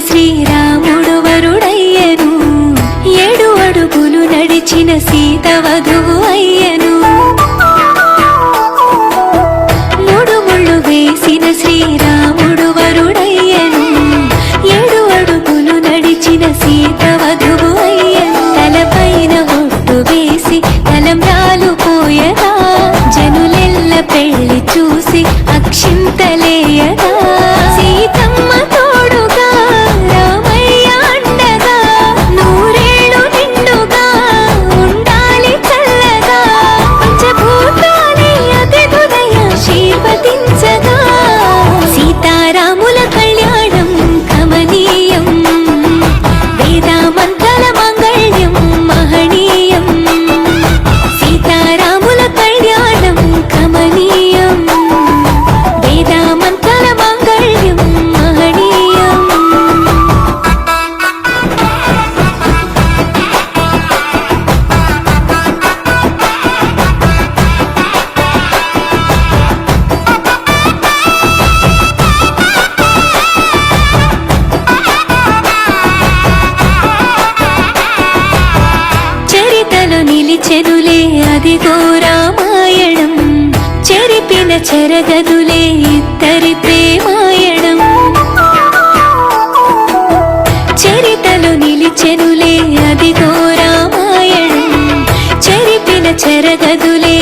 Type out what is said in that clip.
శ్రీరాముడు వరుడయ్యను, 7 అడుగులు నడిచిన సీత వధువు అయ్యను. 3 ముళ్ళు వేసిన శ్రీరాముడు వరుడయ్యను, 7 అడుగులు నడిచిన సీత వధువు అయ్యను. తలపైన ఒట్టు వేసి తలంబ్రాలు పోయగా, జనులెల్ల పెళ్లి చూసి అక్షింతలేయగా, సీతమ్మ తోడుగా రామయ్య అండగా, నూరేళ్ళు నిండుగా ఉండాలి చల్లగా, పంచభూతాలే అతిథులయ ఆశీర్వదించగా. సీతారాముల కళ్యాణం కమనీయం, వేదామంతల మాంగళ్యం మహనీయం. సీతారాముల కళ్యాణం కమనీయం, వేదామంతల మాంగళ్యం మహనీయం. చరితలు నిలిచెనులే అదిగో రామాయణం, చెరిపిన చెరగదులే ఇద్దరి ప్రేమాయణం. చరితలు నిలిచెనులే అదిగో రామాయణం, చెరిపిన చెరగదులే